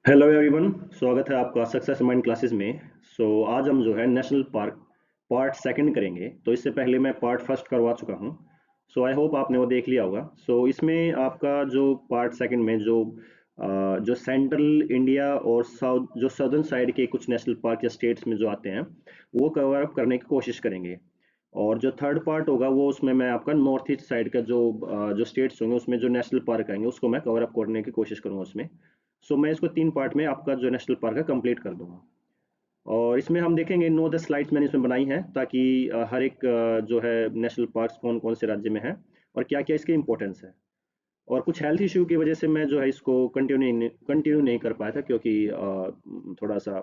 Hello everyone, स्वागत है आपका सक्सेस माइंड क्लासेस में। आज हम जो है नेशनल पार्क पार्ट सेकंड करेंगे। तो इससे पहले मैं पार्ट फर्स्ट करवा चुका हूँ। आई होप आपने वो देख लिया होगा। इसमें आपका जो पार्ट सेकंड में जो सेंट्रल इंडिया और साउथ जो सदर्न साइड के कुछ नेशनल पार्क या स्टेट्स में जो आते हैं वो कवर अप करने की कोशिश करेंगे। और जो थर्ड पार्ट होगा वो उसमें मैं आपका नॉर्थ ईस्ट साइड का जो स्टेट्स होंगे उसमें जो नेशनल पार्क आएंगे उसको मैं कवर अप करने की कोशिश करूँगा उसमें। मैं इसको 3 पार्ट में आपका जो नेशनल पार्क है कंप्लीट कर दूंगा। और इसमें हम देखेंगे 9-10 स्लाइड्स मैंने इसमें बनाई हैं ताकि हर एक जो है नेशनल पार्क्स कौन कौन से राज्य में है और क्या क्या इसके इंपॉर्टेंस है। और कुछ हेल्थ इशू की वजह से मैं जो है इसको कंटिन्यू नहीं कर पाया था क्योंकि थोड़ा सा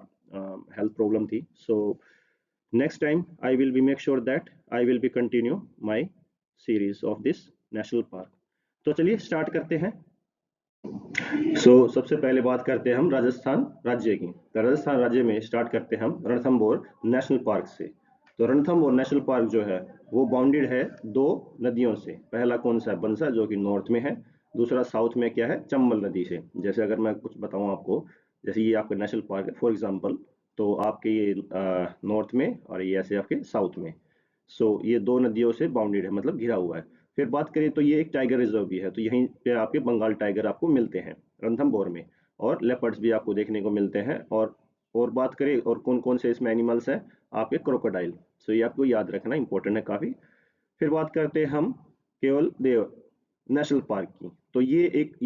हेल्थ प्रॉब्लम थी। Next time I will be make sure that I will be continue my series of this national park. तो चलिए स्टार्ट करते हैं। सबसे पहले बात करते हैं हम राजस्थान राज्य की। तो राजस्थान राज्य में स्टार्ट करते हैं हम रणथंभौर नेशनल पार्क से। तो रणथंभौर नेशनल पार्क जो है वो बाउंडेड है दो नदियों से। पहला कौन सा है? बंसा, जो कि नॉर्थ में है। दूसरा साउथ में क्या है? चंबल नदी से। जैसे अगर मैं कुछ बताऊं आपको, जैसे ये आपका नेशनल पार्क है फॉर एग्जांपल, तो आपके ये नॉर्थ में और ये ऐसे आपके साउथ में। ये दो नदियों से बाउंडेड है, मतलब घिरा हुआ है। फिर बात करें तो ये एक टाइगर रिजर्व भी है। तो यहीं पे आपके बंगाल टाइगर आपको मिलते हैं रणथंभौर में। और लेपर्ड्स भी आपको देखने को मिलते हैं। और बात करें और कौन कौन से इसमें एनिमल्स हैं, आपके क्रोकोडाइल। ये आपको याद रखना इंपॉर्टेंट है काफ़ी। फिर बात करते हैं हम केवल देव नेशनल पार्क की। तो ये एक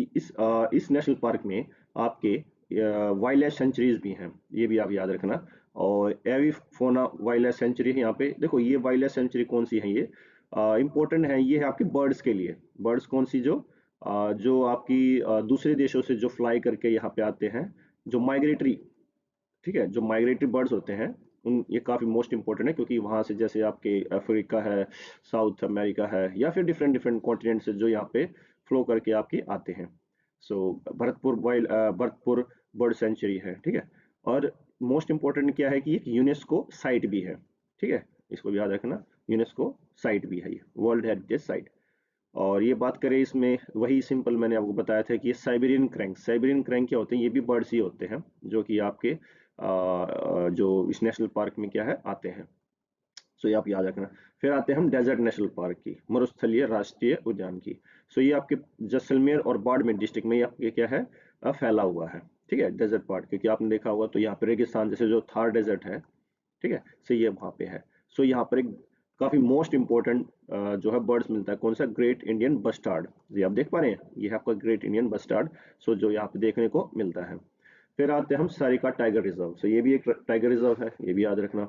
इस नेशनल पार्क में आपके वाइल्ड लाइफ सेंचुरीज भी हैं, ये भी आप याद रखना। और एवी फोना वाइल्ड लाइफ सेंचुरी है यहाँ पे। देखो ये वाइल्ड लाइफ सेंचुरी कौन सी है, ये इंपॉर्टेंट है। ये है आपके बर्ड्स के लिए। बर्ड्स कौन सी? जो आपकी दूसरे देशों से जो फ्लाई करके यहाँ पे आते हैं, जो माइग्रेटरी, ठीक है, जो माइग्रेटरी बर्ड्स होते हैं उन, ये काफ़ी मोस्ट इंपॉर्टेंट है क्योंकि वहाँ से जैसे आपके अफ्रीका है, साउथ अमेरिका है, या फिर डिफरेंट डिफरेंट कॉन्टिनेंट से जो यहाँ पे फ्लो करके आपके आते हैं। भरतपुर बर्ड सेंचुरी है, ठीक है। और मोस्ट इंपॉर्टेंट क्या है कि एक यूनेस्को साइट भी है, ठीक है, इसको भी याद रखना। यूनेस्को साइट भी है, ये वर्ल्ड हेरिटेज साइट। और ये बात करें इसमें, वही सिंपल मैंने आपको बताया था कि ये साइबेरियन क्रैंक क्या होते हैं? ये भी बर्ड्स ही होते हैं जो कि आपके जो इस नेशनल पार्क में क्या है आते हैं। ये आप याद रखना। फिर आते हैं हम डेजर्ट नेशनल पार्क की, मरुस्थलीय राष्ट्रीय उद्यान की। ये आपके जैसलमेर और बाड़मेर डिस्ट्रिक्ट में ये आपके क्या है, फैला हुआ है, ठीक है, डेजर्ट पार्क। क्योंकि आपने देखा होगा तो यहाँ पे रेगिस्तान जैसे जो थार डेजर्ट है, ठीक है, ये वहाँ पे है। यहाँ पर एक काफी मोस्ट इंपॉर्टेंट जो है बर्ड्स मिलता है। कौन सा? Great Indian bustard. ये आप देख पा रहे हैं, ये है आपका ग्रेट इंडियन बस्टार्ड। जो यहाँ पे देखने को मिलता है। फिर आते हैं हम सारिका टाइगर रिजर्व। ये भी एक टाइगर रिजर्व है, ये भी याद रखना।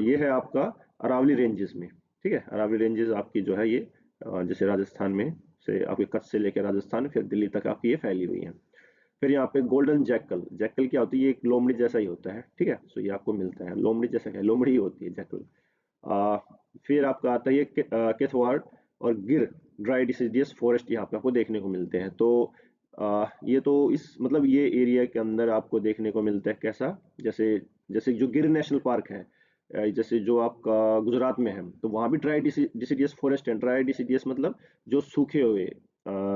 ये है आपका अरावली रेंजेस में, ठीक है। अरावली रेंजेस आपकी जो है ये जैसे राजस्थान में से आपके कच्छ से लेकर राजस्थान फिर दिल्ली तक आपकी ये फैली हुई है। फिर यहाँ पे गोल्डन जैकल। जैकल क्या होती है? ये एक लोमड़ी जैसा ही होता है, ठीक है। ये आपको मिलता है लोमड़ी जैसा, क्या लोमड़ी ही होती है जैकल। आ, फिर आपका आता है ये केथवाड़ और गिर ड्राई डिसीडियस फॉरेस्ट यहाँ पे आपको देखने को मिलते हैं। ये तो इस मतलब ये एरिया के अंदर आपको देखने को मिलता है कैसा, जैसे जैसे जो गिर नेशनल पार्क है, जैसे जो आपका गुजरात में है, तो वहाँ भी ड्राई डिसीडियस फॉरेस्ट है। ड्राई डिसीडियस मतलब जो सूखे हुए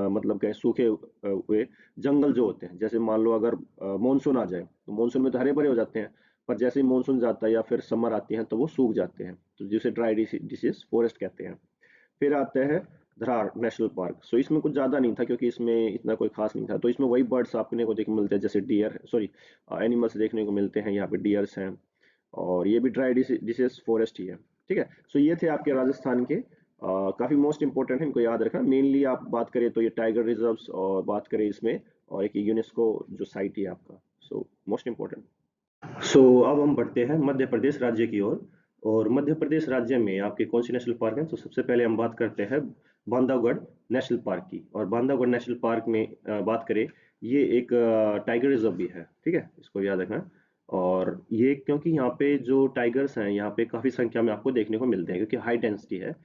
मतलब क्या है, सूखे हुए जंगल जो होते हैं। जैसे मान लो अगर मानसून आ जाए तो मानसून में तो हरे भरे हो जाते हैं, पर जैसे ही मानसून जाता है या फिर समर आती है तो वो सूख जाते हैं, तो जिसे ड्राई डिसीज फॉरेस्ट कहते हैं। फिर आते हैं धरार नेशनल पार्क। इसमें कुछ ज़्यादा नहीं था क्योंकि इसमें इतना कोई खास नहीं था। तो इसमें वही बर्ड्स आपने को देखने को मिलते हैं, जैसे डियर, सॉरी, एनिमल्स देखने को मिलते हैं। यहाँ पे डियर्स हैं और ये भी ड्राई डिसीज फॉरेस्ट ही है, ठीक है। ये थे आपके राजस्थान के काफ़ी मोस्ट इंपॉर्टेंट है, इनको याद रखना। मेनली आप बात करें तो ये टाइगर रिजर्व्स, और बात करें इसमें और एक यूनेस्को जो साइट है आपका, मोस्ट इंपॉर्टेंट। अब हम बढ़ते हैं मध्य प्रदेश राज्य की ओर। और मध्य प्रदेश राज्य में आपके कौन सी नेशनल पार्क हैं? सबसे पहले हम बात करते हैं बांधवगढ़ नेशनल पार्क की। और बांधवगढ़ नेशनल पार्क में बात करें, ये एक टाइगर रिजर्व भी है, ठीक है, इसको याद रखना। और ये क्योंकि यहाँ पे जो टाइगर्स हैं यहाँ पे काफ़ी संख्या में आपको देखने को मिलते हैं क्योंकि हाई डेंसिटी है।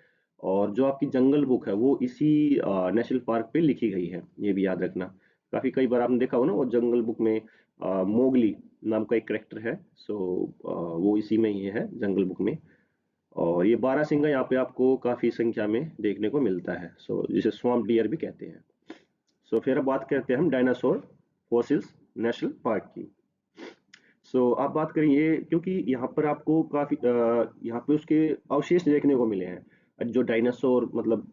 और जो आपकी जंगल बुक है वो इसी नेशनल पार्क पे लिखी गई है, ये भी याद रखना। काफ़ी कई बार आपने देखा हो ना, वो जंगल बुक में मोगली नाम का एक करेक्टर है। वो इसी में ही है जंगल बुक में। और ये बारहसिंगा यहाँ पे आपको काफी संख्या में देखने को मिलता है, जिसे स्वamp डियर भी कहते हैं। फिर अब बात करते हैं हम डायनासोर फॉसिल्स नेशनल पार्क की। सो आप बात करें ये, क्योंकि यहाँ पर आपको काफी यहाँ पे उसके अवशेष देखने को मिले हैं, जो डायनासोर मतलब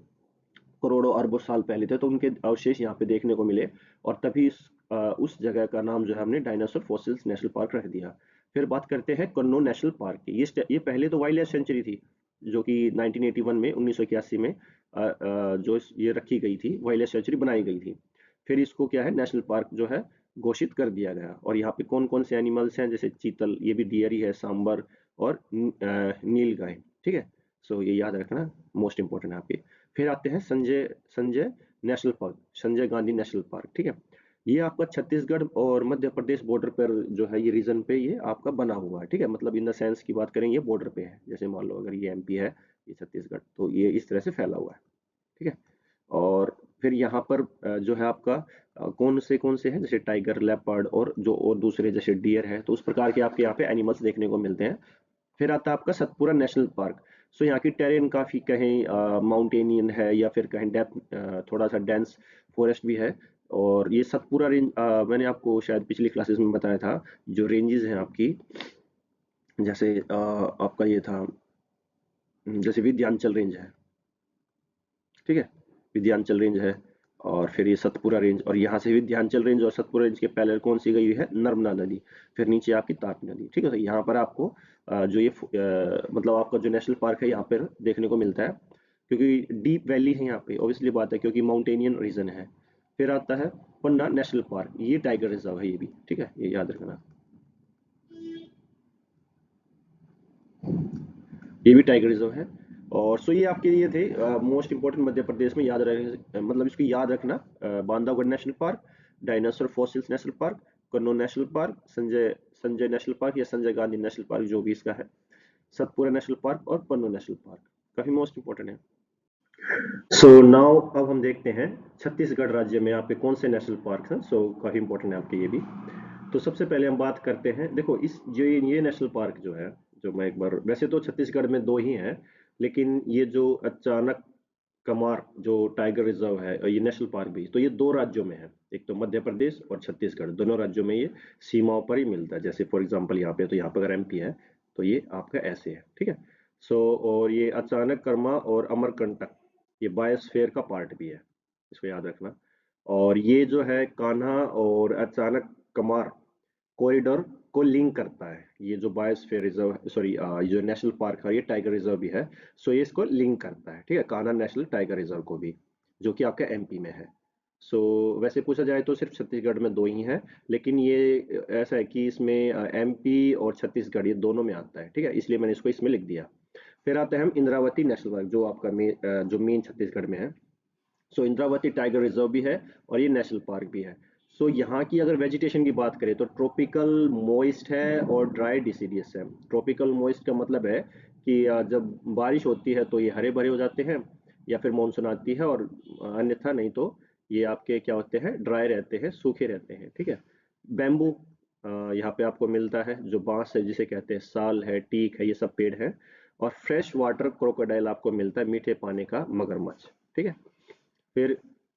करोड़ों अरबों साल पहले थे, तो उनके अवशेष यहाँ पे देखने को मिले, और तभी उस जगह का नाम जो है हमने डायनासोर फॉसिल्स नेशनल पार्क रख दिया। फिर बात करते हैं कन्नो नेशनल पार्क की। ये पहले तो वाइल्ड लाइफ सेंचुरी थी, जो कि 1981 में 1981 में ये रखी गई थी, वाइल्ड लाइफ सेंचुरी बनाई गई थी। फिर इसको क्या है, नेशनल पार्क जो है घोषित कर दिया गया। और यहाँ पे कौन कौन से एनिमल्स हैं, जैसे चीतल, ये भी डियर ही है, सांबर और नील गाय। ठीक है, सो ये याद रखना, मोस्ट इंपॉर्टेंट है आपके। फिर आते हैं Sanjay Sanjay national park, Sanjay Gandhi national park. ठीक है, ये आपका छत्तीसगढ़ और मध्य प्रदेश बॉर्डर पर जो है, ये रीजन पे ये आपका बना हुआ है। ठीक है, मतलब इन द सेंस की बात करें, ये बॉर्डर पे है। जैसे मान लो अगर ये एमपी है, ये छत्तीसगढ़, तो ये इस तरह से फैला हुआ है। ठीक है, और फिर यहाँ पर जो है आपका कौन से हैं, जैसे टाइगर, लेपर्ड और जो और दूसरे जैसे डियर है, तो उस प्रकार के आपके यहाँ पे एनिमल्स देखने को मिलते हैं। फिर आता है आपका सतपुरा नेशनल पार्क। सो यहाँ की टेरेन काफ़ी कहीं माउंटेनियन है, या फिर कहीं डेप्थ थोड़ा सा डेंस फॉरेस्ट भी है। और ये सतपुरा रेंज मैंने आपको शायद पिछली क्लासेस में बताया था, जो रेंजेस हैं आपकी, जैसे आपका ये था, जैसे विंध्याचल रेंज है। ठीक है, विंध्याचल रेंज है, और फिर ये सतपुरा रेंज, और यहाँ से विंध्याचल रेंज और सतपुरा रेंज के पैरेलल कौन सी गई हुई है, नर्मदा नदी। फिर नीचे आपकी तापी नदी। ठीक है, तो यहाँ पर आपको जो ये मतलब आपका जो नेशनल पार्क है, यहाँ पर देखने को मिलता है, क्योंकि डीप वैली है यहाँ पे, ऑब्वियसली बात है, क्योंकि माउंटेनियन रीजन है। फिर आता है पन्ना नेशनल पार्क, ये टाइगर रिजर्व है, ये भी। ठीक है, ये याद रखना, ये भी टाइगर रिजर्व है। और सो ये आपके ये थे मोस्ट इंपॉर्टेंट मध्य प्रदेश में याद रहे, मतलब इसको याद रखना, Bandhavgarh national park, dinosaur fossils national park, कन्नो national park, Sanjay Sanjay national park या संजय गांधी नेशनल पार्क, जो भी इसका है, सतपुरा नेशनल पार्क और पन्नो नेशनल पार्क, काफी मोस्ट इंपॉर्टेंट है। सो नाउ अब हम देखते हैं छत्तीसगढ़ राज्य में आपके कौन से नेशनल पार्क हैं। सो काफी इंपॉर्टेंट है आपके ये भी। तो सबसे पहले हम बात करते हैं, देखो इस जो ये नेशनल पार्क जो है, जो मैं एक बार, वैसे तो छत्तीसगढ़ में दो ही हैं, लेकिन ये जो अचानक कमार जो टाइगर रिजर्व है, और ये नेशनल पार्क भी, तो ये दो राज्यों में है, एक तो मध्य प्रदेश और छत्तीसगढ़, दोनों राज्यों में ये सीमाओं पर ही मिलता है। जैसे फॉर एग्जांपल यहाँ पे, तो यहाँ पे अगर एमपी है, तो ये आपका ऐसे है। ठीक है, सो और ये अचानक कर्मा और अमरकंटक, ये बायोस्फीयर का पार्ट भी है, इसको याद रखना। और ये जो है कान्हा और अचानक कमार कॉरिडोर को लिंक करता है, ये जो बायोस्फीयर रिजर्व, सॉरी जो नेशनल पार्क है, ये टाइगर रिजर्व भी है। सो ये इसको लिंक करता है। ठीक है, कान्हा नेशनल टाइगर रिजर्व को भी, जो कि आपका एमपी में है। सो वैसे पूछा जाए तो सिर्फ छत्तीसगढ़ में दो ही हैं, लेकिन ये ऐसा है कि इसमें एमपी और छत्तीसगढ़ ये दोनों में आता है। ठीक है, इसलिए मैंने इसको इसमें लिख दिया। फिर आते हैं हम इंद्रावती नेशनल पार्क, जो आपका जो मेन छत्तीसगढ़ में है। सो इंद्रावती टाइगर रिजर्व भी है, और ये नेशनल पार्क भी है। सो यहाँ की अगर वेजिटेशन की बात करें, तो ट्रॉपिकल मॉइस्ट है और ड्राई डिसीडियस है। ट्रॉपिकल मॉइस्ट का मतलब है कि जब बारिश होती है तो ये हरे भरे हो जाते हैं, या फिर मानसून आती है, और अन्यथा नहीं तो ये आपके क्या होते हैं, ड्राई रहते हैं, सूखे रहते हैं। ठीक है, बैम्बू यहाँ पे आपको मिलता है, जो बांस है जिसे कहते हैं, साल है, टीक है, ये सब पेड़ है। और फ्रेश वाटर क्रोकोडाइल आपको मिलता है, मीठे पानी का मगरमच्छ। ठीक है, फिर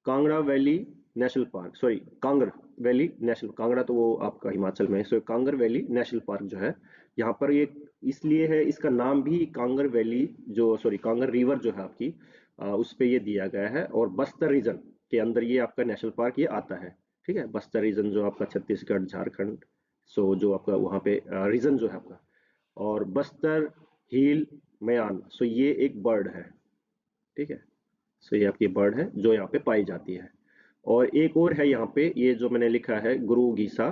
Kangra valley national park, sorry Kanger valley national, Kangra तो वो आपका हिमाचल में है। So Kanger valley national park जो है, यहाँ पर ये इसलिए है, इसका नाम भी कांगर वैली, जो सॉरी कांगर रिवर जो है आपकी, उस पे ये दिया गया है। और बस्तर रीजन के अंदर ये आपका नेशनल पार्क ये आता है। ठीक है, बस्तर रीजन जो आपका छत्तीसगढ़ झारखंड, सो जो आपका वहाँ पे रीजन जो है आपका। और बस्तर हील मयान, सो ये एक बर्ड है। ठीक है, सो ये आपकी बर्ड है जो यहाँ पे पाई जाती है। और एक और है यहाँ पे, ये जो मैंने लिखा है, गुरु घीसा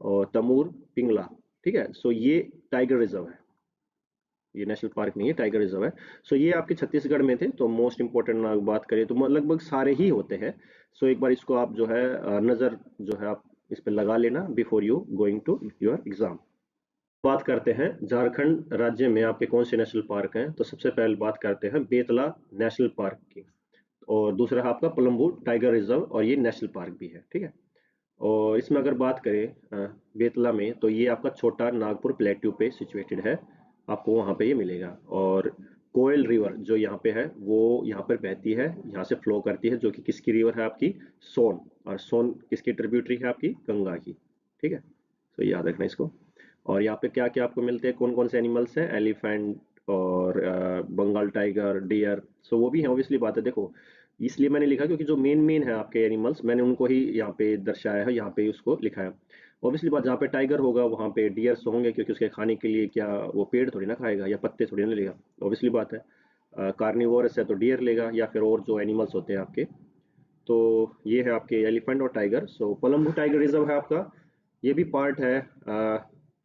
और तमूर पिंगला। ठीक है, सो ये टाइगर रिजर्व है, ये नेशनल पार्क नहीं है, टाइगर रिजर्व है। सो ये आपके छत्तीसगढ़ में थे। तो मोस्ट इंपॉर्टेंट बात करें तो लगभग सारे ही होते हैं। सो एक बार इसको आप जो है नज़र जो है आप इस पे लगा लेना before you going to your exam. बात करते हैं झारखंड राज्य में आपके कौन से नेशनल पार्क हैं। तो सबसे पहले बात करते हैं बेतला नेशनल पार्क की, और दूसरा है आपका पलम्बू टाइगर रिजर्व, और ये नेशनल पार्क भी है। ठीक है, और इसमें अगर बात करें बेतला में, तो ये आपका छोटा नागपुर प्लेट्यू पे सिचुएटेड है, आपको वहाँ पे ये मिलेगा। और कोयल रिवर जो यहाँ पे है, वो यहाँ पर बहती है, यहाँ से फ्लो करती है, जो कि किसकी रिवर है आपकी, सोन। और सोन किसकी ट्रिब्यूटरी है आपकी, गंगा की। ठीक है, तो याद रखना इसको। और यहाँ पे क्या क्या आपको मिलते हैं, कौन कौन से एनिमल्स हैं, एलिफेंट और बंगाल टाइगर, डियर, सो वो भी है ऑब्वियसली बात है। देखो इसलिए मैंने लिखा क्योंकि जो मेन मेन है आपके एनिमल्स मैंने उनको ही यहाँ पे दर्शाया है, यहाँ पे उसको लिखा है। ऑब्वियसली बात, जहाँ पे टाइगर होगा वहाँ पे डियर्स होंगे, क्योंकि उसके खाने के लिए क्या वो पेड़ थोड़ी ना खाएगा या पत्ते थोड़ी ना लेगा, ऑब्वियसली बात है। कार्निवोरस है तो डियर लेगा या फिर और जो एनिमल्स होते हैं आपके। तो ये है आपके एलिफेंट और टाइगर। सो पलम्बू टाइगर रिजर्व है आपका, ये भी पार्ट है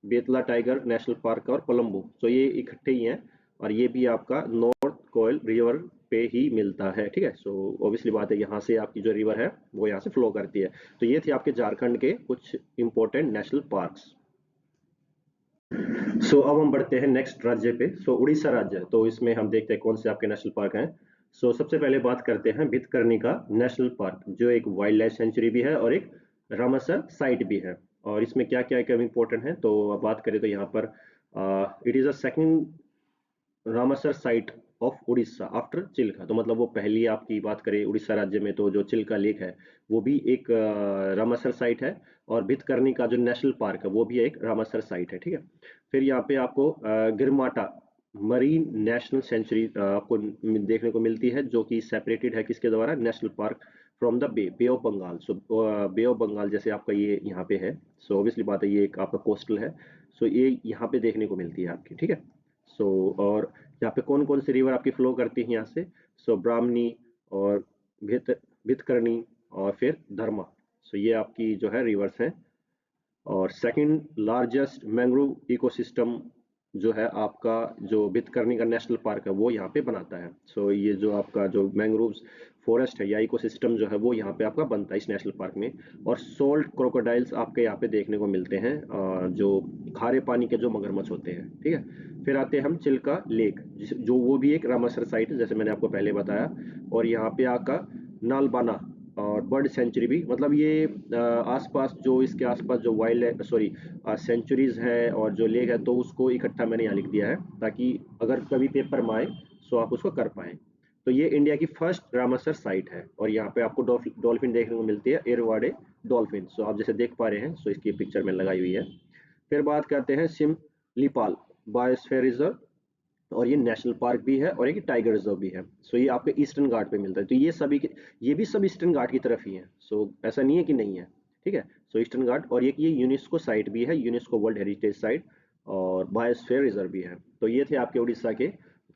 बेतला टाइगर नेशनल पार्क का और पलम्बू, तो ये इकट्ठे ही हैं। और ये भी आपका नॉर्थ कोयल रिवर पे ही मिलता है, ठीक है। सो ऑब्वियसली बात है, यहाँ से आपकी जो रिवर है वो यहाँ से फ्लो करती है। तो ये थे आपके झारखंड के कुछ इंपॉर्टेंट नेशनल पार्क्स। अब हम बढ़ते हैं नेक्स्ट राज्य पे। उड़ीसा राज्य, तो इसमें हम देखते हैं कौन से आपके नेशनल पार्क हैं। सबसे पहले बात करते हैं भितकर्णिका नेशनल पार्क, जो एक वाइल्ड लाइफ सेंचुरी भी है और एक रामसर साइट भी है। और इसमें क्या क्या क्या इंपॉर्टेंट है, तो अब बात करें तो यहाँ पर it is a second Ramsar site of Orissa after Chilika. तो मतलब वो पहली आपकी बात करें उड़ीसा राज्य में तो जो चिल्का लेक है वो भी एक रामसर साइट है। और भितकर्णिका जो नेशनल पार्क है वो भी एक रामसर साइट है, ठीक है। फिर यहाँ पे आपको गिरमाटा मरीन नेशनल सेंचुरी आपको देखने को मिलती है, जो कि सेपरेटेड है किसके द्वारा, national park from the bay of Bengal. Bay of Bengal जैसे आपका ये यहाँ पे है। ऑब्वियसली बात है, ये एक आपका कोस्टल है। ये यहाँ पे देखने को मिलती है आपकी, ठीक है। और यहाँ पे कौन कौन सी रिवर आपकी फ्लो करती है यहाँ से, ब्राह्मणी और भित भितकर्णी और फिर धर्मा। ये आपकी जो है रिवर्स हैं। और सेकंड लार्जेस्ट मैंग्रोव इकोसिस्टम जो है आपका, जो भितकर्णिका नेशनल पार्क है वो यहाँ पे बनाता है। ये जो आपका जो मैंग्रोव फॉरेस्ट है या इकोसिस्टम जो है वो यहाँ पे आपका बनता है इस नेशनल पार्क में। और सोल्ट क्रोकोडाइल्स आपके यहाँ पे देखने को मिलते हैं, जो खारे पानी के जो मगरमच्छ होते हैं, ठीक है। फिर आते हैं हम चिल्का लेक, जो वो भी एक रामसर साइट है जैसे मैंने आपको पहले बताया। और यहाँ पे आपका नालबाना और बर्ड सेंचुरी भी, मतलब ये आसपास जो इसके आसपास जो वाइल्ड सॉरी सेंचुरीज है और जो लेक है, तो उसको इकट्ठा मैंने यहाँ लिख दिया है ताकि अगर कभी पेपर में आए तो आप उसको कर पाएँ। तो ये इंडिया की फर्स्ट रामसर साइट है और यहाँ पे आपको डॉल्फिन देखने को मिलती है, एरवाड़े डॉल्फिन। आप जैसे देख पा रहे हैं, इसकी पिक्चर में लगाई हुई है। फिर बात करते हैं सिमलीपाल बायोस्फीयर रिजर्व, और ये नेशनल पार्क भी है और एक टाइगर रिजर्व भी है। ये आपके ईस्टर्न घाट पे मिलता है। तो ये सभी ये भी सब ईस्टर्न घाट की तरफ ही है। ऐसा नहीं है कि नहीं है, ठीक है। ईस्टर्न घाट, और ये यूनेस्को साइट भी है, यूनेस्को वर्ल्ड हेरिटेज साइट और बायोस्फीयर रिजर्व भी है। तो ये थे आपके उड़ीसा के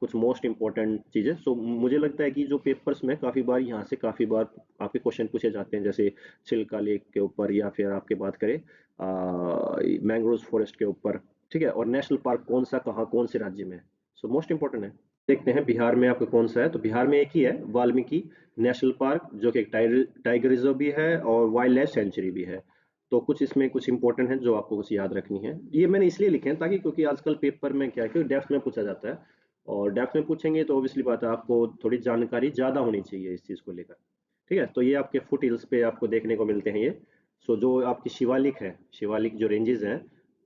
कुछ मोस्ट इंपॉर्टेंट चीजें। मुझे लगता है कि जो पेपर्स में काफी बार यहाँ से काफी बार आपके क्वेश्चन पूछे जाते हैं, जैसे चिल्का लेक के ऊपर या फिर आपके बात करें मैंग्रोव फॉरेस्ट के ऊपर, ठीक है। और नेशनल पार्क कौन सा कहाँ कौन से राज्य में है, मोस्ट इंपॉर्टेंट है। देखते हैं बिहार में आपका कौन सा है। तो बिहार में एक ही है, वाल्मीकि नेशनल पार्क, जो कि एक टाइगर रिजर्व भी है और वाइल्ड लाइफ सेंचुरी भी है। तो कुछ इसमें कुछ इंपॉर्टेंट है जो आपको कुछ याद रखनी है। ये मैंने इसलिए लिखे हैं ताकि, क्योंकि आजकल पेपर में क्या है कि डेप्थ में पूछा जाता है, और डेप्थ में पूछेंगे तो ऑब्वियसली बात है आपको थोड़ी जानकारी ज्यादा होनी चाहिए इस चीज को लेकर, ठीक है। तो ये आपके फुट हिल्स पे आपको देखने को मिलते हैं ये। जो आपकी शिवालिक है, शिवालिक जो रेंजेस हैं,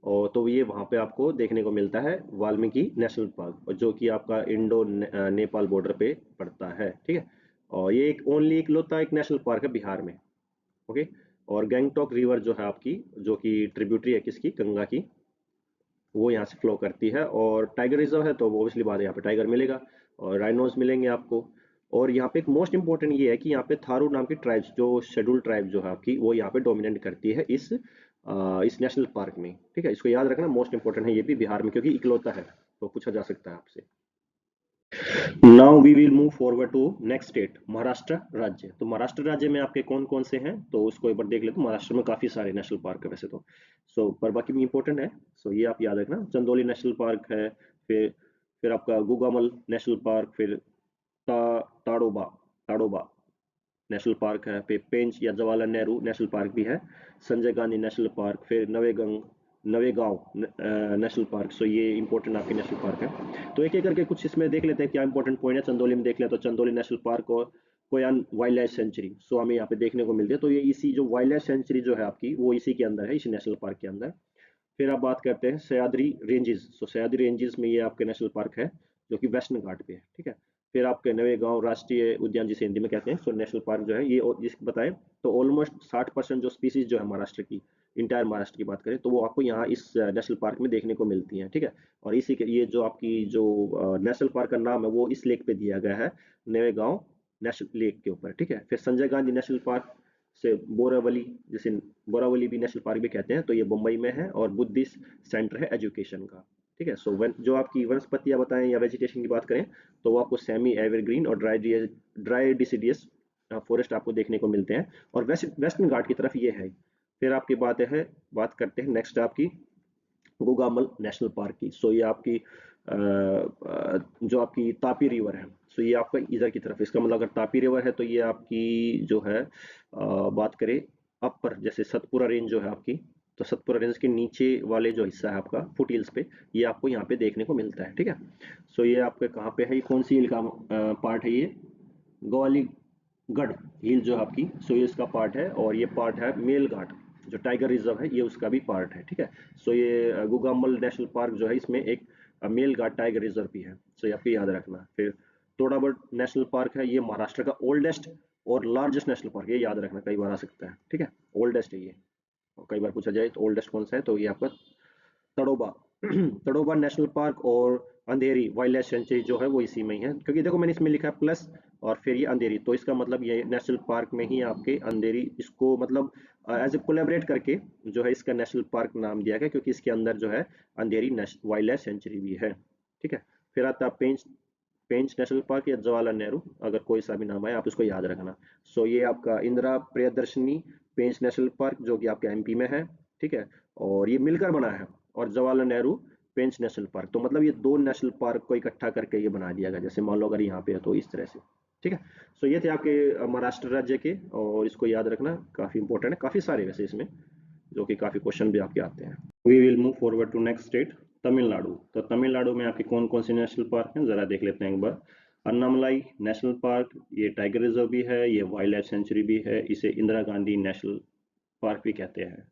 और तो ये वहाँ पे आपको देखने को मिलता है वाल्मीकि नेशनल पार्क, और जो कि आपका इंडो नेपाल बॉर्डर पे पड़ता है, ठीक है। और ये एक ओनली इकलौता एक नेशनल पार्क है बिहार में, ओके। और गैंगटॉक रिवर जो है आपकी, जो कि ट्रिब्यूटरी है किसकी, गंगा की, वो यहाँ से फ्लो करती है। और टाइगर रिजर्व है तो ऑब्वियसली बात है यहाँ पे टाइगर मिलेगा और राइनोज मिलेंगे आपको। और यहाँ पे एक मोस्ट इंपॉर्टेंट ये है कि यहाँ पे थारू नाम की ट्राइब्स, जो शेड्यूल ट्राइब जो है आपकी, वो यहाँ पे डोमिनेट करती है इस नेशनल पार्क में, ठीक है। इसको याद रखना, मोस्ट इंपॉर्टेंट है ये भी बिहार में, क्योंकि इकलौता है तो पूछा जा सकता है आपसे। Now we will move forward to next state, Maharashtra राज्य। तो महाराष्ट्र राज्य में आपके कौन कौन से हैं, तो उसको एक बार देख लेते हैं। महाराष्ट्र में काफी सारे नेशनल पार्क है वैसे तो, पर बाकी भी इंपॉर्टेंट है। ये आप याद रखना, चंदोली नेशनल पार्क है, फिर आपका गुगामल नेशनल पार्क, फिर ताड़ोबा ताड़ोबा नेशनल पार्क है, फिर पेंच या जवाहरलाल नेहरू नेशनल पार्क भी है, संजय गांधी नेशनल पार्क, फिर नवेगांव नेशनल पार्क। ये इंपॉर्टेंट आपके नेशनल पार्क है। तो एक एक करके कुछ इसमें देख लेते हैं क्या इंपॉर्टेंट पॉइंट है। चंदौली में देख लें तो चंदौली नेशनल पार्क और कोयान वाइल्ड लाइफ सेंचुरी, हमें यहाँ पे देखने को मिलती है। तो ये इसी जो वाइल्ड लाइफ सेंचुरी जो है आपकी, वो इसी के अंदर है, इसी नेशनल पार्क के अंदर। फिर आप बात करते हैं सह्याद्री रेंजेस। सह्याद्री रेंजेस में ये आपके नेशनल पार्क है, जो कि वेस्टर्न घाट पे है, ठीक है। फिर आपके नवेगांव राष्ट्रीय उद्यान, जिसे हिंदी में कहते हैं, नेशनल पार्क जो है ये, जिसको बताएं तो ऑलमोस्ट 60% जो स्पीसीज जो है महाराष्ट्र की, इंटायर महाराष्ट्र की बात करें तो वो आपको यहाँ इस नेशनल पार्क में देखने को मिलती हैं, ठीक है। और इसी के ये जो आपकी जो नेशनल पार्क का नाम है वो इस लेक पे दिया गया है, नवेगांव नेशनल लेक के ऊपर, ठीक है। फिर संजय गांधी नेशनल पार्क से बोरावली, जिसे बोरावली भी नेशनल पार्क भी कहते हैं, तो ये मुंबई में है और बुद्धिस्ट सेंटर है एजुकेशन का, ठीक है। सो जो आपकी वनस्पतियां बताएं या वेजिटेशन की बात करें तो वो आपको सेमी एवरग्रीन और ड्राई डिसिडियस फॉरेस्ट आपको देखने को मिलते हैं, और वेस्टर्न घाट की तरफ ये है। फिर आपकी बात करते हैं नेक्स्ट आपकी गोगामल नेशनल पार्क की। सो ये आपकी जो आपकी तापी रिवर है, सो ये आपका इधर की तरफ, इसका मतलब अगर तापी रिवर है तो ये आपकी जो है बात करें अपर, जैसे सतपुरा रेंज जो है आपकी, तो सतपुरा रेंज के नीचे वाले जो हिस्सा है आपका फुट हिल्स पे, ये आपको यहाँ पे देखने को मिलता है, ठीक है। सो ये आपके कहाँ पे है, ये कौन सी हिल का पार्ट है, ये ग्वाली गढ़ हिल जो है आपकी, सो ये इसका पार्ट है, और ये पार्ट है मेल घाट जो टाइगर रिजर्व है, ये उसका भी पार्ट है, ठीक है। सो ये गुगामल नेशनल पार्क जो है, इसमें एक मेल घाट टाइगर रिजर्व भी है, सो ये आपको याद रखना। फिर तोड़ाबड़ नेशनल पार्क है, ये महाराष्ट्र का ओल्डेस्ट और लार्जेस्ट नेशनल पार्क, ये याद रखना, कई बार आ सकता है, ठीक है। ओल्डेस्ट है ये, और कई बार पूछा जाए तो ओल्डेस्ट कौन सा है, तो ये आपका तड़ोबा तड़ोबा नेशनल पार्क और अंधेरी वाइल्ड लाइफ सेंचुरी जो है वो इसी में ही है, क्योंकि देखो मैंने इसमें लिखा है प्लस और फिर ये अंधेरी, तो इसका मतलब ये नेशनल पार्क में ही आपके अंधेरी, इसको मतलब एज ए कोलेबरेट करके जो है इसका नेशनल पार्क नाम दिया गया, क्योंकि इसके अंदर जो है अंधेरी वाइल्ड लाइफ सेंचुरी भी है, ठीक है। फिर आता है पेंच पेंच नेशनल पार्क या जवाहरलाल नेहरू, अगर कोई सा भी नाम है आप उसको याद रखना। सो ये आपका इंदिरा प्रियदर्शनी पेंच नेशनल पार्क जो कि आपके एमपी में है, ठीक है। और ये मिलकर बना है, और जवाहरलाल नेहरू पेंच नेशनल पार्क, तो मतलब ये दो नेशनल पार्क को इकट्ठा करके ये बना दिया गया, जैसे मान लो अगर यहाँ पे है तो इस तरह से, ठीक है। सो ये थे आपके महाराष्ट्र राज्य के, और इसको याद रखना काफी इंपॉर्टेंट है, काफी सारे वैसे इसमें जो कि काफी क्वेश्चन भी आपके आते हैं। We will move forward to next state, Tamil Nadu. तो तमिलनाडु में आपके कौन कौन से नेशनल पार्क हैं, जरा देख लेते हैं एक बार। अन्नामलाई नेशनल पार्क, ये टाइगर रिजर्व भी है, ये वाइल्ड लाइफ सेंचुरी भी है, इसे इंदिरा गांधी नेशनल पार्क भी कहते हैं।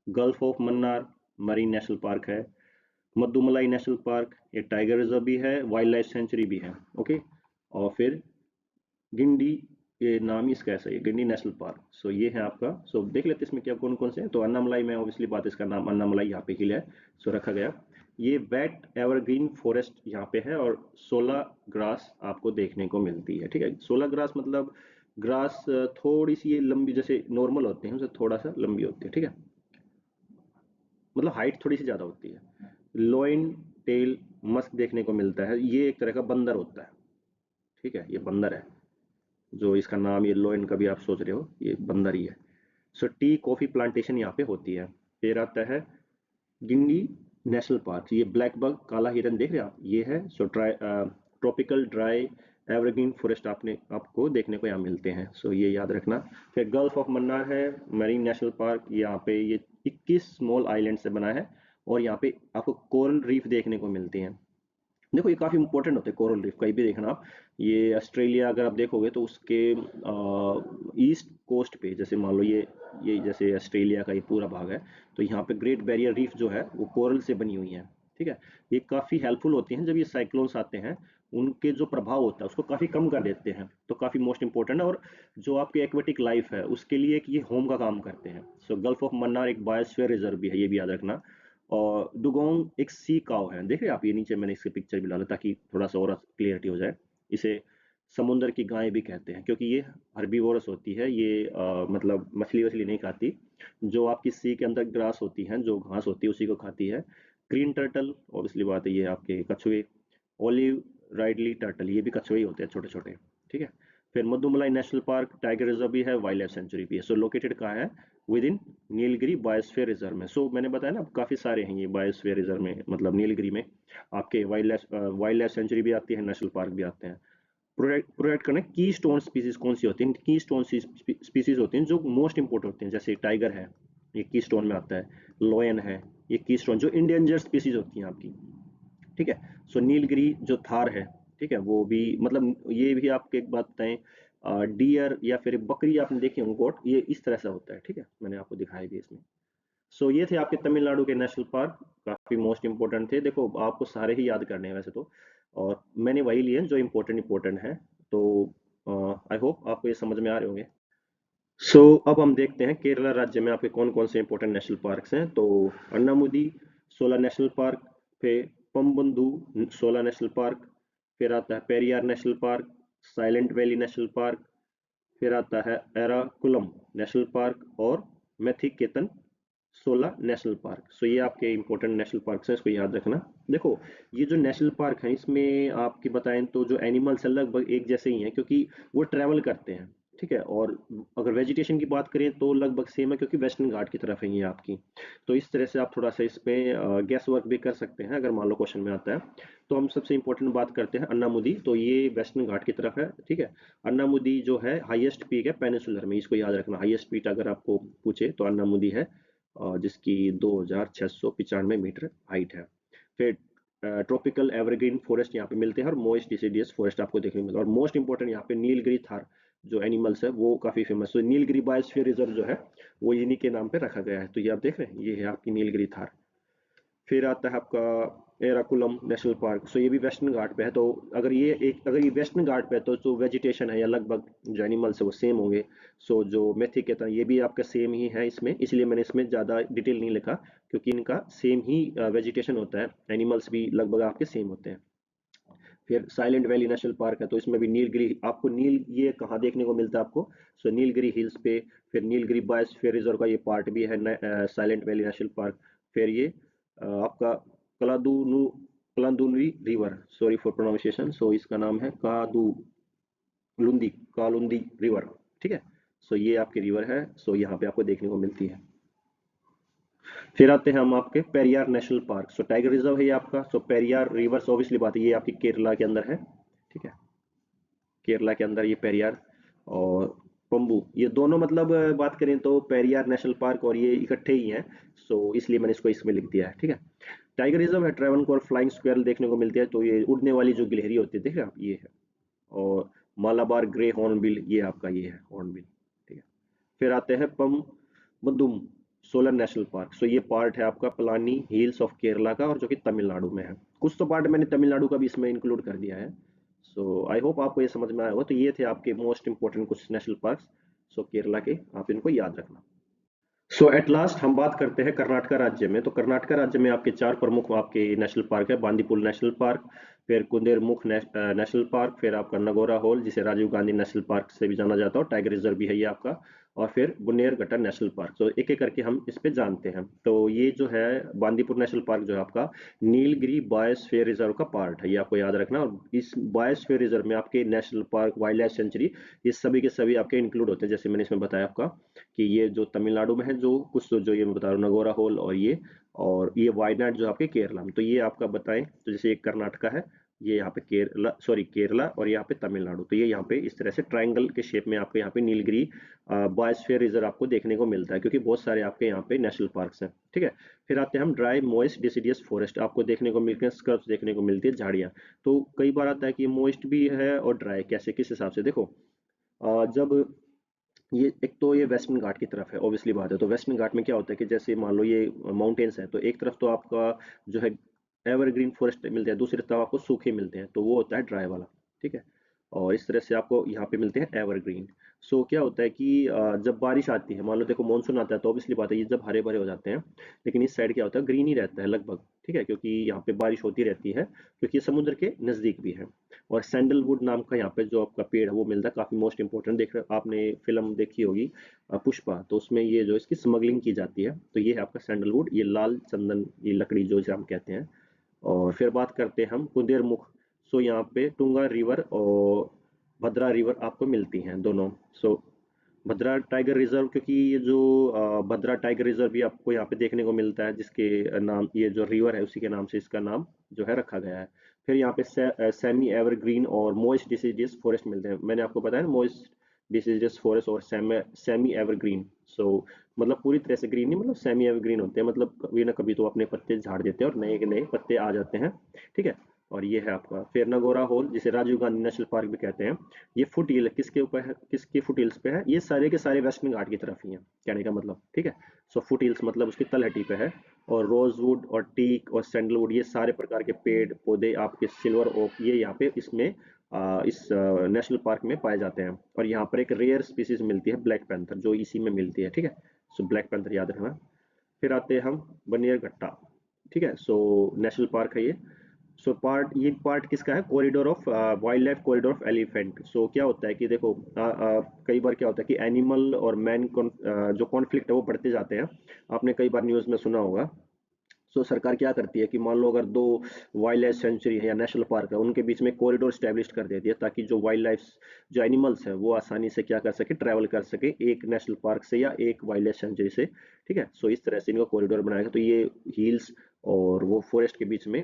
Gulf of Mannar marine national park है। मद्दुमलाई नेशनल पार्क, ये टाइगर रिजर्व भी है, वाइल्ड लाइफ सेंचुरी भी है, ओके। और फिर गिंडी, ये नाम ही इसका ऐसा है, गिंडी नेशनल पार्क। सो ये है आपका, सो देख लेते हैं इसमें क्या कौन कौन से हैं। तो अन्नामलाई में ऑब्वियसली बात, इसका नाम अन्नामलाई यहाँ पे हिल है, सो रखा गया। ये वेट एवरग्रीन फॉरेस्ट यहाँ पे है, और 16 ग्रास आपको देखने को मिलती है, ठीक है। 16 ग्रास मतलब ग्रास थोड़ी सी ये लंबी, जैसे नॉर्मल होते हैं उनसे थोड़ा सा लंबी होती है, ठीक है, मतलब हाइट थोड़ी सी ज्यादा होती है। लोइन टेल मस्क देखने को मिलता है, ये एक तरह का बंदर होता है, ठीक है, ये बंदर है, जो इसका नाम ये लोइन का भी आप सोच रहे हो, ये बंदर ही है। सो टी कॉफी प्लांटेशन यहाँ पे होती है। फिर आता है गिंडी नेशनल पार्क, ये ब्लैक बग काला हिरन देख रहे हैं आप, ये है। सो ट्रॉपिकल ड्राई एवरग्रीन फॉरेस्ट आपको देखने को यहाँ मिलते हैं, सो ये याद रखना। फिर गल्फ ऑफ मन्नार है मरीन नेशनल पार्क, यहाँ पे ये 21 स्मॉल आइलैंड से बना है, और यहाँ पे आपको कोरल रीफ देखने को मिलते हैं। देखो ये काफी इंपॉर्टेंट होते हैं कोरल रीफ, कहीं भी देखना आप, ये ऑस्ट्रेलिया अगर आप देखोगे तो उसके ईस्ट कोस्ट पे, जैसे मान लो ये जैसे ऑस्ट्रेलिया का ये पूरा भाग है, तो यहाँ पे ग्रेट बैरियर रीफ जो है वो कोरल से बनी हुई है, ठीक है। ये काफी हेल्पफुल होती हैं, जब ये साइक्लोन्स आते हैं उनके जो प्रभाव होता है उसको काफी कम कर देते हैं, तो काफी मोस्ट इंपॉर्टेंट है। और जो आपकी एक्वेटिक लाइफ है उसके लिए एक ये होम का काम करते हैं। सो गल्फ ऑफ मन्नार एक बायोस्फीयर रिजर्व भी है, ये भी याद रखना। और डुगोंग एक सी काव है, देख रहे हैं आप, ये नीचे मैंने इसके पिक्चर भी डाला ताकि थोड़ा सा और क्लियरिटी हो जाए। इसे समुंदर की गाय भी कहते हैं, क्योंकि ये हर्बीवोरस होती है, ये मतलब मछली वछली नहीं खाती, जो आपकी सी के अंदर ग्रास होती है, जो घास होती है उसी को खाती है। ग्रीन टर्टल ऑब्वियसली बात है, ये आपके कछुए। ओलिव राइडली टर्टल, ये भी कछुए ही होते हैं छोटे छोटे, ठीक है। फिर Mudumalai national park tiger reserve भी है, वाइल्ड लाइफ सेंचुरी भी है। सो लोकेटेड कहाँ है, with in Nilgiri biosphere reserve में। सो मैंने बताया ना काफी सारे हैं ये बायोस्फीयर रिजर्व में, मतलब नीलगिरी में आपके वाइल्ड लाइफ सेंचुरी भी आती है, नेशनल पार्क भी आते हैं। प्रोटेक्ट करना की स्टोन स्पीसीज कौन सी होती हैं, की स्टोन स्पीसीज होती हैं जो मोस्ट इंपोर्टेंट होती हैं, जैसे टाइगर है ये की स्टोन में आता है, लोयन है ये की स्टोन, जो इंडेंजर स्पीसीज होती हैं आपकी, ठीक है। सो नीलगिरी जो थार है, ठीक है, वो भी मतलब ये भी आपको एक बात बताएं, डियर या फिर बकरी आपने देखी होंगे गोट, ये इस तरह से होता है, ठीक है, मैंने आपको दिखाया भी इसमें। सो ये थे आपके तमिलनाडु के नेशनल पार्क, काफी मोस्ट इंपोर्टेंट थे। देखो आपको सारे ही याद करने हैं वैसे तो, और मैंने वही लिए हैं जो इंपॉर्टेंट इंपॉर्टेंट है, तो आई होप आपको ये समझ में आ रहे होंगे। अब हम देखते हैं केरला राज्य में आपके कौन कौन से इंपॉर्टेंट नेशनल पार्क्स हैं। तो अन्नामुदी 16 नेशनल पार्क, फिर पम्बंदू 16 नेशनल पार्क, फिर आता है Periyar national park, silent valley national park, फिर आता है एराकुलम नेशनल पार्क और मेथिकेतन 16 नेशनल पार्क। ये आपके इंपॉर्टेंट नेशनल पार्क्स हैं, इसको याद रखना। देखो, ये जो नेशनल पार्क हैं इसमें आपकी बताएं तो जो एनिमल्स हैं लगभग एक जैसे ही हैं, क्योंकि वो ट्रैवल करते हैं। ठीक है, और अगर वेजिटेशन की बात करें तो लगभग सेम है, क्योंकि वेस्टर्न घाट की तरफ है ये आपकी। तो इस तरह से आप थोड़ा सा इसमें गैस वर्क भी कर सकते हैं अगर मान लो क्वेश्चन में आता है। तो हम सबसे इंपॉर्टेंट बात करते हैं अन्नामुदी। तो ये वेस्टर्न घाट की तरफ है। ठीक है, अन्नामुदी जो है हाईएस्ट पीक है पेनिसुलर में, इसको याद रखना। हाईएस्ट पीक अगर आपको पूछे तो अन्नामुदी है, जिसकी 2695 मीटर हाइट है। फिर ट्रॉपिकल एवरग्रीन फॉरेस्ट यहाँ पे मिलते हैं, और मोइस्ट डिसीडियस फॉरेस्ट आपको देखने को मिलता है। और मोस्ट इंपॉर्टेंट यहाँ पे नीलगिरी थार जो एनिमल्स है वो काफी फेमस। तो नीलगिरी बायोस्फीयर रिजर्व जो है वो इन्हीं के नाम पे रखा गया है। तो ये आप देख रहे हैं, ये है आपकी नीलगिरी थार। फिर आता है आपका एराकुलम नेशनल पार्क। ये भी वेस्टर्न घाट पे है। तो अगर ये वेस्टर्न घाट पे है तो जो वेजिटेशन है या लगभग जो एनिमल्स है वो सेम होंगे। जो मेथिक के ये भी आपका सेम ही है इसमें, इसलिए मैंने इसमें ज़्यादा डिटेल नहीं लिखा, क्योंकि इनका सेम ही वेजिटेशन होता है। एनिमल्स भी लगभग आपके सेम होते हैं। फिर साइलेंट वैली नेशनल पार्क है, तो इसमें भी नीलगिरी आपको नील ये कहाँ देखने को मिलता है आपको। नीलगिरी हिल्स पे। फिर नीलगिरी बायोस्फीयर रिजर्व का ये पार्ट भी है साइलेंट वैली नेशनल पार्क। फिर ये आपका कलादुनु कलादुनरी रिवर, सॉरी फॉर प्रोनाउंसिएशन। इसका नाम है कालुंदी रिवर। ठीक है, ये आपकी रिवर है। यहाँ पे आपको देखने को मिलती है। फिर आते हैं हम आपके Periyar national park. Tiger reserve है ये आपका। पेरियार रिवर ऑब्वियसली बात है, ये आपकी केरला के अंदर है। ठीक है, केरला के अंदर ये पेरियार और पम्बू, ये दोनों मतलब बात करें तो पेरियार नेशनल पार्क और ये इकट्ठे ही हैं। इसलिए मैंने इसको इसमें लिख दिया है। ठीक है, टाइगर रिजर्व है, ट्रेवनकोर फ्लाइंग स्क्वेरल देखने को मिलती है। तो ये उड़ने वाली जो गिलहरी होती है, देख रहे हैं आप, ये है। और मालाबार ग्रे हॉर्नबिल, ये आपका ये है हॉर्नबिल। ठीक है, फिर आते हैं पम मदुम सोलर नेशनल पार्क। ये पार्ट है आपका पलानी हिल्स ऑफ केरला का, और जो कि तमिलनाडु में है। कुछ तो पार्ट मैंने तमिलनाडु का भी इसमें इंक्लूड कर दिया है। आई होप आपको ये समझ में आया होगा। तो ये थे आपके मोस्ट इंपॉर्टेंट कुछ नेशनल पार्क्स केरला के, आप इनको याद रखना। एट लास्ट हम बात करते हैं कर्नाटका राज्य में। तो कर्नाटका राज्य में आपके चार प्रमुख आपके नेशनल पार्क है। बांदीपुर नेशनल पार्क, फिर कुंदेरमुख नेशनल पार्क, फिर आपका नगोरा होल जिसे राजीव गांधी नेशनल पार्क से भी जाना जाता है, और टाइगर रिजर्व भी है ये आपका। और फिर बुनेरघट्टा नेशनल पार्क। एक एक करके हम इस पे जानते हैं। तो ये जो है बांदीपुर नेशनल पार्क जो है आपका नीलगिरी बायोस्फीयर रिजर्व का पार्ट है, ये आपको याद रखना। और इस बायोस्फीयर रिजर्व में आपके national park, wild life sanctuary, ये सभी के सभी आपके इंक्लूड होते हैं। जैसे मैंने इसमें बताया आपका कि ये जो तमिलनाडु में है, जो कुछ जो ये मैं बता रहा हूँ नगोरा होल, और ये वायनाड जो आपके केरला में। तो ये आपका बताएं, तो जैसे एक कर्नाटका है, ये यहाँ पे केरला, और यहाँ पे तमिलनाडु। तो ये यहाँ पे इस तरह से ट्रायंगल के शेप में आपके यहाँ पे नीलगिरी बायोस्फीयर रिजर्व आपको देखने को मिलता है, क्योंकि बहुत सारे आपके यहाँ पे नेशनल पार्क्स हैं। ठीक है, फिर आते हैं हम ड्राई मॉइस्ट डिसिडियस फॉरेस्ट, आपको देखने को मिलते हैं, स्क्रब्स देखने को मिलती है, झाड़ियाँ। तो कई बार आता है कि मॉइस्ट भी है और ड्राई, कैसे किस हिसाब से देखो। जब ये एक तो ये वेस्टर्न घाट की तरफ है, ऑब्वियसली बात है। तो वेस्टर्न घाट में क्या होता है कि जैसे मान लो ये माउंटेन्स है, तो एक तरफ तो आपका जो है एवरग्रीन फॉरेस्ट मिलते हैं, दूसरी तरफ आपको सूखे मिलते हैं, तो वो होता है ड्राई वाला। ठीक है, और इस तरह से आपको यहाँ पे मिलते हैं एवरग्रीन। क्या होता है कि जब बारिश आती है, मान लो देखो मानसून आता है, तो ऑब्वियसली बात है ये जब हरे भरे हो जाते हैं। लेकिन इस साइड क्या होता है, ग्रीन ही रहता है लगभग। ठीक है, क्योंकि यहाँ पे बारिश होती रहती है, क्योंकि ये समुद्र के नजदीक भी है। और सैंडलवुड नाम का यहाँ पे जो आपका पेड़ है वो मिलता है, काफी मोस्ट इंपॉर्टेंट। देख रहे आपने फिल्म देखी होगी पुष्पा, तो उसमें ये जो इसकी स्मगलिंग की जाती है। तो ये है आपका सैंडलवुड, ये लाल चंदन, ये लकड़ी जो इसे हम कहते हैं। और फिर बात करते हैं हम कुदेरमुख। यहाँ पे टुंगा रिवर और भद्रा रिवर आपको मिलती हैं दोनों। भद्रा टाइगर रिजर्व, क्योंकि ये जो भद्रा टाइगर रिजर्व भी आपको यहाँ पे देखने को मिलता है, जिसके नाम ये जो रिवर है उसी के नाम से इसका नाम जो है रखा गया है। फिर यहाँ पे सेमी एवरग्रीन और मोइस्ट डिसीडियस फॉरेस्ट मिलते हैं। मैंने आपको बताया मोइस्ट डिसीडियस फॉरेस्ट और सेमी एवरग्रीन। मतलब पूरी तरह से ग्रीन नहीं, मतलब सेमी एवरग्रीन होते हैं, मतलब कभी ना कभी तो अपने पत्ते झाड़ देते हैं और नए के नए पत्ते आ जाते हैं। ठीक है, और ये है आपका फिर नगोरा होल, जिसे राजीव गांधी नेशनल पार्क भी कहते हैं। ये फुट हिल किसके ऊपर है, किसके फुट हिल्स पे है, ये सारे के सारे वेस्टर्न घाट की तरफ ही हैं, कहने का मतलब। ठीक है, फुट हिल्स मतलब उसकी तलहटी पे है। और रोजवुड और टीक और सैंडलवुड, ये सारे प्रकार के पेड़ पौधे आपके, सिल्वर ओक, ये यहाँ पे इसमें इस नेशनल पार्क में पाए जाते हैं। और यहाँ पर एक रेयर स्पीसीज मिलती है ब्लैक पैंथर, जो इसी में मिलती है, ठीक है। सो ब्लैक पैंथर याद रखना। फिर आते हैं हम बनियारघट्टा, ठीक है। सो नेशनल पार्क है ये। सो ये पार्ट किसका है? Corridor of wildlife corridor of elephant. So क्या होता है कि देखो कई बार क्या होता है कि एनिमल और मैन जो कॉन्फ्लिक्ट है वो बढ़ते जाते हैं। आपने कई बार न्यूज़ में सुना होगा। सो सरकार क्या करती है कि मान लो अगर दो वाइल्ड लाइफ सेंचुरी है या नेशनल पार्क है, उनके बीच में कॉरिडोर स्टैब्लिश कर देती है, ताकि जो वाइल्ड लाइफ जो एनिमल्स है वो आसानी से क्या कर सके, ट्रैवल कर सके एक नेशनल पार्क से या एक वाइल्ड लाइफ सेंचुरी से, ठीक है। सो इस तरह से इनका कॉरिडोर बनाएगा। तो ये हिल्स और वो फॉरेस्ट के बीच में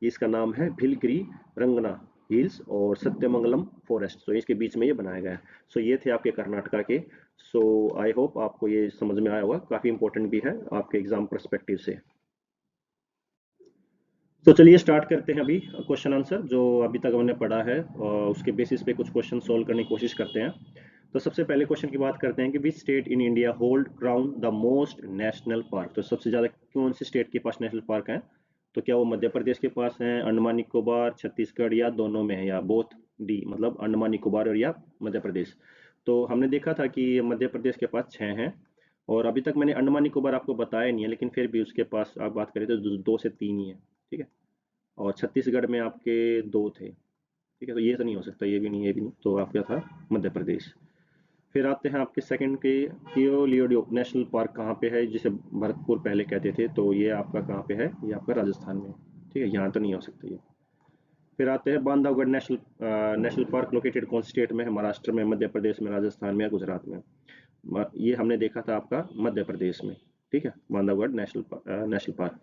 इसका नाम है भिलगिरी रंगना हिल्स और सत्यमंगलम फॉरेस्ट। सो इसके बीच में ये बनाया गया है। सो ये थे आपके कर्नाटका के। सो आई होप आपको ये समझ में आया होगा, काफी इंपॉर्टेंट भी है आपके एग्जाम पर्सपेक्टिव से। तो चलिए स्टार्ट करते हैं अभी क्वेश्चन आंसर जो अभी तक हमने पढ़ा है, और उसके बेसिस पे कुछ क्वेश्चन सॉल्व करने की कोशिश करते हैं। तो सबसे पहले क्वेश्चन की बात करते हैं कि which state in India hold crown the most national park. तो सबसे ज़्यादा कौन सी स्टेट के पास नेशनल पार्क है? तो क्या वो मध्य प्रदेश के पास है, अंडमान निकोबार, छत्तीसगढ़, या दोनों में है, या बोथ? डी मतलब अंडमान निकोबार और या मध्य प्रदेश। तो हमने देखा था कि मध्य प्रदेश के पास 6 हैं, और अभी तक मैंने अंडमान निकोबार आपको बताया नहीं है, लेकिन फिर भी उसके पास आप बात करें तो 2 से 3 ही है, ठीक है। और छत्तीसगढ़ में आपके 2 थे, ठीक है। तो ये तो नहीं हो सकता, ये भी नहीं, ये भी नहीं, तो आपका था मध्य प्रदेश। फिर आते हैं आपके सेकंड के, लियोडियो नेशनल पार्क कहाँ पे है, जिसे भरतपुर पहले कहते थे, तो ये आपका कहाँ पे है? ये आपका राजस्थान में है, ठीक है। यहाँ तो नहीं हो सकता ये। फिर आते हैं बांधवगढ़ नेशनल पार्क लोकेटेड कौन स्टेट में है? महाराष्ट्र में, मध्य प्रदेश में, राजस्थान में, या गुजरात में? ये हमने देखा था आपका मध्य प्रदेश में, ठीक है, Bandhavgarh national park.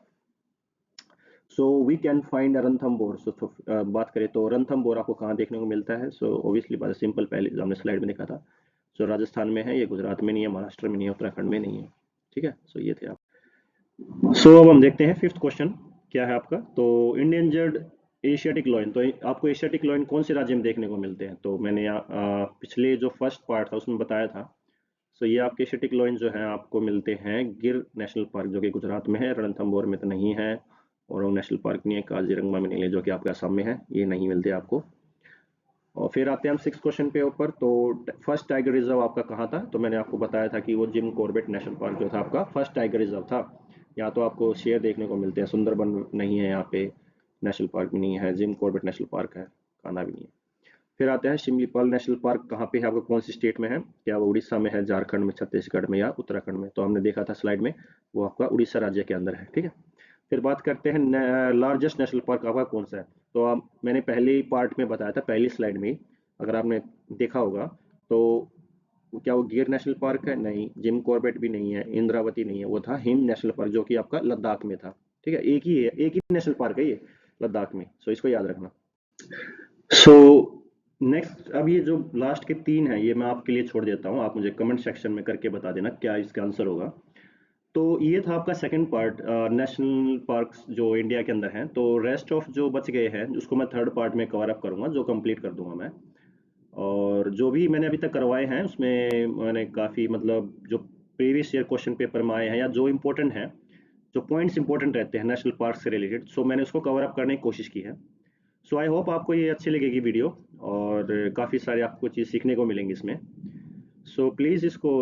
So we can find Ranthambore. बात करें तो रणथंबोर आपको कहाँ देखने को मिलता है? सो ऑब्वियसली बात सिंपल, पहले हमने स्लाइड में देखा था। सो राजस्थान में है, ये गुजरात में नहीं है, महाराष्ट्र में नहीं है, उत्तराखंड में नहीं है, ठीक है। सो ये थे आप। सो अब हम देखते हैं फिफ्थ क्वेश्चन क्या है आपका। तो इंडेंजर्ड एशियाटिक लॉयन, तो आपको एशियाटिक लॉयन कौन से राज्य में देखने को मिलते हैं? तो मैंने पिछले जो फर्स्ट पार्ट था उसमें बताया था। सो ये आपके एशियाटिक लॉयन जो है आपको मिलते हैं गिर नेशनल पार्क, जो कि गुजरात में है, रणथंबोर में तो नहीं है, और नेशनल पार्क नहीं है, काजीरंगा में नहीं है, जो कि आपके असम में है, ये नहीं मिलते आपको। और फिर आते हैं हम सिक्स क्वेश्चन पे ऊपर। तो फर्स्ट टाइगर रिजर्व आपका कहाँ था? तो मैंने आपको बताया था कि वो जिम कॉर्बेट नेशनल पार्क जो था आपका फर्स्ट टाइगर रिजर्व था। यहाँ तो आपको शेर देखने को मिलते हैं, सुंदरबन नहीं है यहाँ पे, नेशनल पार्क भी नहीं है, जिम कॉर्बेट नेशनल पार्क है, कान्हा भी नहीं है। फिर आते हैं शिमलीपाल नेशनल पार्क कहाँ पे है आपका, कौन सी स्टेट में है? क्या वो उड़ीसा में है, झारखंड में, छत्तीसगढ़ में, या उत्तराखंड में? तो हमने देखा था स्लाइड में, वो आपका उड़ीसा राज्य के अंदर है, ठीक है। फिर बात करते हैं लार्जेस्ट नेशनल पार्क आपका कौन सा है। तो मैंने पहले ही पार्ट में बताया था, पहली स्लाइड में ही, अगर आपने देखा होगा तो। क्या वो गिर नेशनल पार्क है? नहीं। जिम कॉर्बेट भी नहीं है, इंद्रावती नहीं है, वो था हिम नेशनल पार्क, जो कि आपका लद्दाख में था, ठीक है। एक ही है, एक ही नेशनल पार्क है ये लद्दाख में। सो इसको याद रखना। सो नेक्स्ट, अब ये जो लास्ट के 3 हैं ये मैं आपके लिए छोड़ देता हूँ, आप मुझे कमेंट सेक्शन में करके बता देना क्या इसका आंसर होगा। तो ये था आपका सेकंड पार्ट, नेशनल पार्क्स जो इंडिया के अंदर हैं। तो रेस्ट ऑफ जो बच गए हैं उसको मैं थर्ड पार्ट में कवर अप करूंगा, जो कंप्लीट कर दूंगा मैं। और जो भी मैंने अभी तक करवाए हैं उसमें मैंने काफ़ी मतलब जो प्रीवियस ईयर क्वेश्चन पेपर में आए हैं, या जो इम्पोर्टेंट हैं, जो पॉइंट्स इंपॉर्टेंट रहते हैं नेशनल पार्क से रिलेटेड, सो मैंने उसको कवर अप करने की कोशिश की है। सो आई होप आपको ये अच्छी लगेगी वीडियो, और काफ़ी सारे आपको चीज़ सीखने को मिलेंगी इसमें। सो प्लीज़ इसको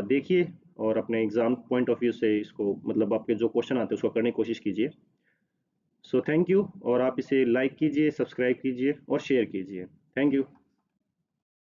देखिए, और अपने एग्ज़ाम पॉइंट ऑफ व्यू से इसको मतलब आपके जो क्वेश्चन आते हैं उसको करने की कोशिश कीजिए। सो थैंक यू, और आप इसे लाइक कीजिए, सब्सक्राइब कीजिए और शेयर कीजिए। Thank you.